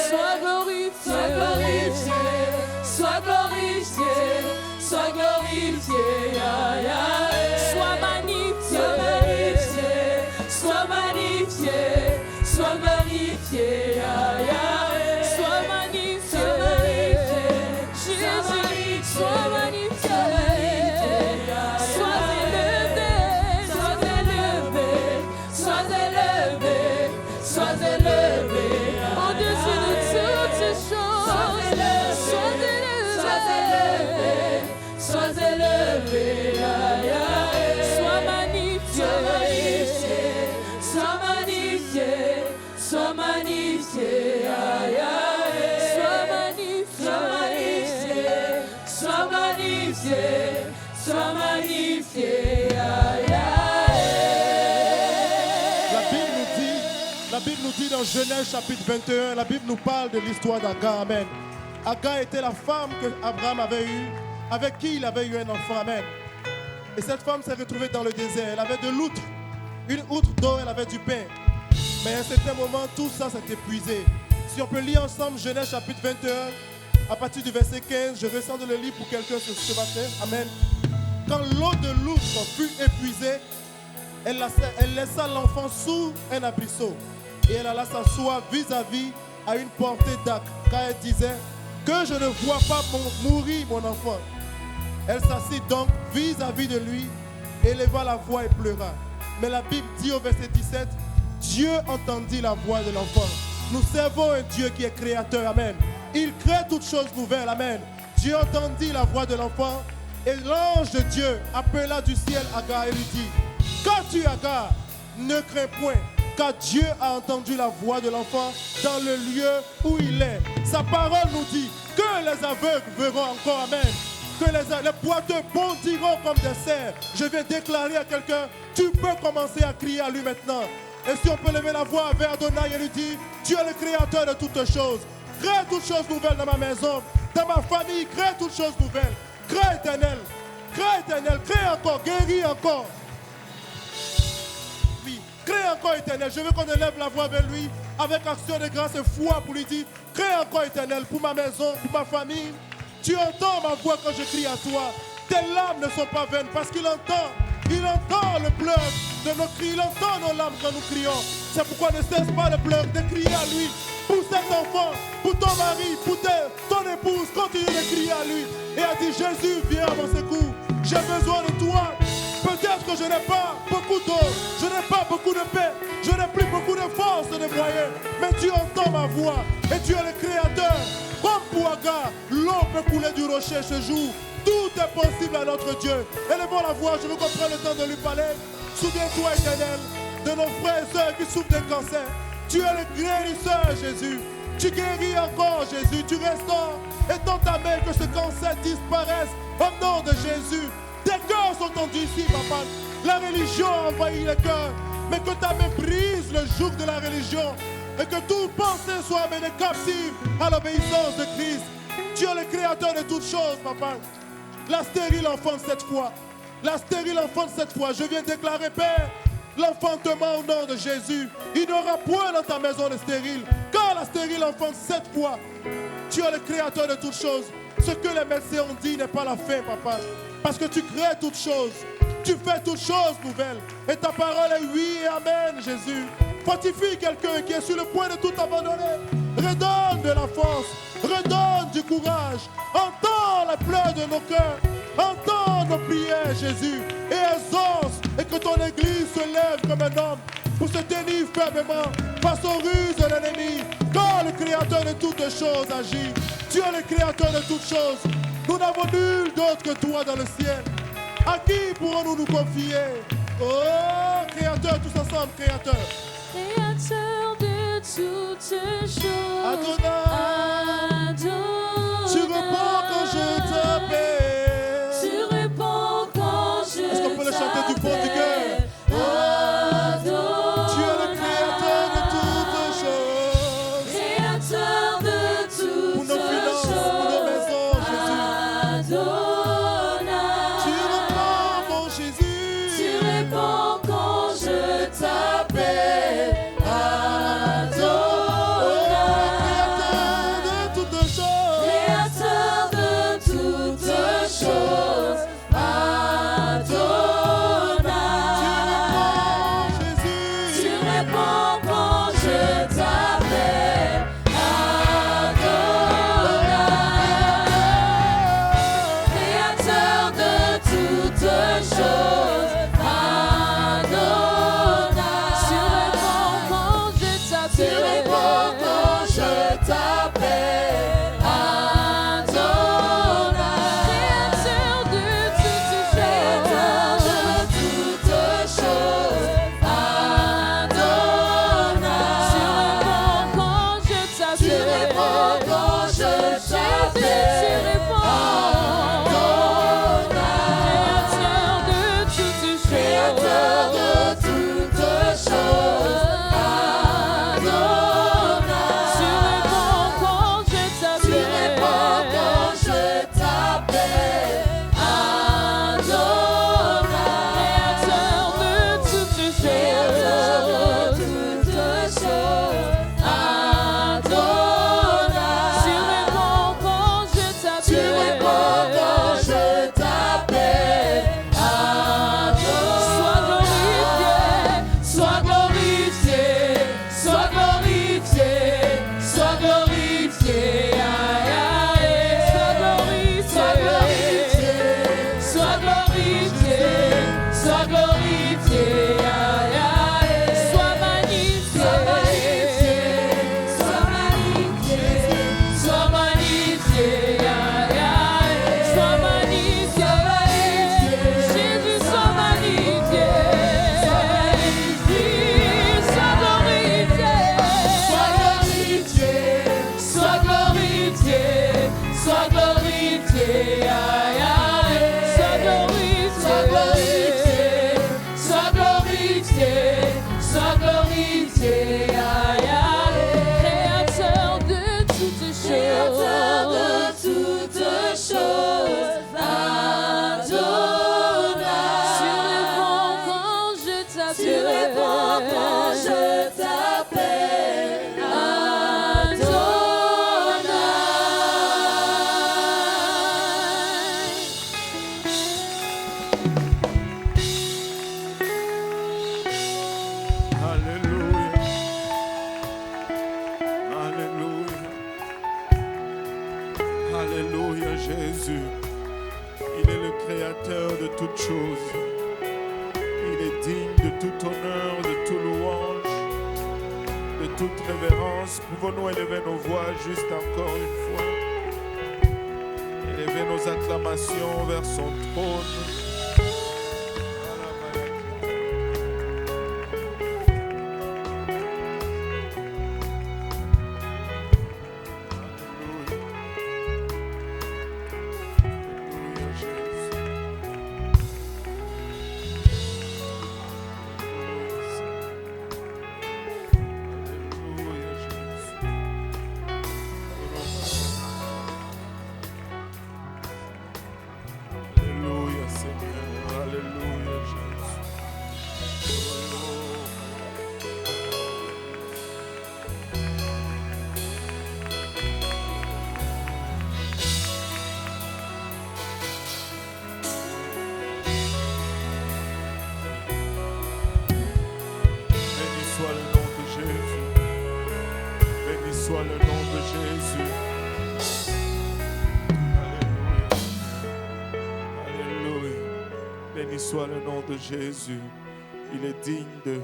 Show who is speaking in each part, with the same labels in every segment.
Speaker 1: Sois glorifié, sois glorifié, sois glorifié, sois magnifié, sois magnifié, sois magnifié, sois magnifié, Jésus, sois magnifié, sois élevé, sois élevé, sois élevé, sois élevé, au-dessus de toutes ces choses, sois élevé, sois élevé, sois magnifié, sois magnifié, sois magnifié, sois magnifié, sois magnifié, sois magnifié,
Speaker 2: La Bible nous dit dans Genèse chapitre 21, la Bible nous parle de l'histoire d'Agar. Amen. Agar était la femme que Abraham avait eue, avec qui il avait eu un enfant. Amen. Et cette femme s'est retrouvée dans le désert. Elle avait de l'outre, une outre d'eau, elle avait du pain. Mais à un certain moment, tout ça s'est épuisé. Si on peut lire ensemble Genèse chapitre 21, à partir du verset 15, je ressens de le lire pour quelqu'un ce matin. Amen. Quand l'eau de l'outre fut épuisée, elle laissa l'enfant sous un arbrisseau et elle alla s'asseoir vis-à-vis à une portée d'arc, car elle disait que je ne vois pas mourir mon enfant. Elle s'assit donc vis-à-vis de lui, éleva la voix et pleura. Mais la Bible dit au verset 17, Dieu entendit la voix de l'enfant. Nous servons un Dieu qui est créateur, amen. Il crée toutes choses nouvelles, amen. Dieu entendit la voix de l'enfant et l'ange de Dieu appela du ciel Agar et lui dit, qu'as-tu Agar? Ne crains point, car Dieu a entendu la voix de l'enfant dans le lieu où il est. Sa parole nous dit que les aveugles verront encore, amen. Que les boiteux bondiront comme des cerfs. Je vais déclarer à quelqu'un, tu peux commencer à crier à lui maintenant. Et si on peut lever la voix vers Adonai et lui dire, Dieu est le créateur de toutes choses. Crée toutes choses nouvelles dans ma maison, dans ma famille, crée toutes choses nouvelles. Crée éternel, crée encore, guéris encore. Crée encore éternel. Je veux qu'on élève la voix vers lui avec action de grâce et foi pour lui dire, crée encore éternel pour ma maison, pour ma famille. Tu entends ma voix quand je crie à toi. Tes larmes ne sont pas vaines parce qu'il entend le pleur de nos cris, il entend nos larmes quand nous crions. C'est pourquoi ne cesse pas de pleurer, de crier à lui. Pour cet enfant, pour ton mari, pour ton épouse, continue de crier à lui. Et a dit, Jésus, viens à mon secours. J'ai besoin de toi. Peut-être que je n'ai pas beaucoup d'eau, je n'ai pas beaucoup de paix, je n'ai plus beaucoup de force et de moyens. Mais tu entends ma voix et tu es le créateur. Comme pour Agar, l'eau peut couler du rocher ce jour. Tout est possible à notre Dieu. Élevons la voix, je veux qu'on prenne le temps de lui parler. Souviens-toi, éternel, de nos frères et sœurs qui souffrent d'un cancer. Tu es le guérisseur, Jésus. Tu guéris encore, Jésus. Tu restaures. Et dans ta main que ce cancer disparaisse au nom de Jésus. Des cœurs sont tendus ici, papa. La religion a envahi les cœurs. Mais que ta main brise le joug de la religion. Et que toute pensée soit amenée captive à l'obéissance de Christ. Tu es le créateur de toutes choses, papa. La stérile enfante cette fois. La stérile enfante cette fois. Je viens déclarer, Père, l'enfantement au nom de Jésus. Il n'y aura point dans ta maison de stérile. Car la stérile enfante cette fois. Tu es le créateur de toutes choses. Ce que les médecins ont dit n'est pas la fin, papa. Parce que tu crées toutes choses. Tu fais toutes choses nouvelles. Et ta parole est oui et amen, Jésus. Fortifie quelqu'un qui est sur le point de tout abandonner. Redonne de la force. Redonne du courage. Entends les pleurs de nos cœurs. Entends nos prières, Jésus. Et exauce. Et que ton église se lève comme un homme pour se tenir fermement face aux ruses de l'ennemi. Car le créateur de toutes choses agit. Tu es le créateur de toutes choses. Nous n'avons nul d'autre que toi dans le ciel. À qui pourrons-nous nous confier? Oh, créateur, tous ensemble, créateur.
Speaker 1: Créateur de toutes choses.
Speaker 2: Adonai. Tu réponds quand je t'appelle.
Speaker 1: Tu réponds quand je t'appelle.
Speaker 2: Est-ce qu'on peut le chanter du fond du cœur? Tu es le créateur de toutes choses.
Speaker 1: Créateur de toutes
Speaker 2: pour nos finances,
Speaker 1: choses.
Speaker 2: pour nos maisons, Jésus. Tu réponds, mon Jésus.
Speaker 1: Tu réponds quand je t'appelle. Adonai. sois glorifié, aïe, aïe. Créateur de toutes choses, Adonai. Tu réponds quand je t'appelle,
Speaker 3: Alléluia. Alléluia. Alléluia, Jésus. Il est le créateur de toutes choses. Il est digne de tout honneur, de tout louange, de toute révérence. Pouvons-nous élever nos voix juste encore une fois? Élever nos acclamations vers son trône. Alléluia, Seigneur. Alléluia, Jésus. Béni soit le nom de Jésus. Béni soit le nom de Jésus. Alléluia. Béni soit le nom de Jésus. Il est digne de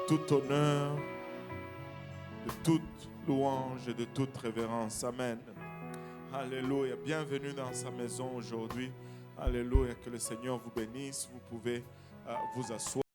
Speaker 3: tout honneur, de toute louange et de toute révérence. Amen. Alléluia. Bienvenue dans sa maison aujourd'hui. Alléluia. Que le Seigneur vous bénisse. Vous pouvez vous asseoir.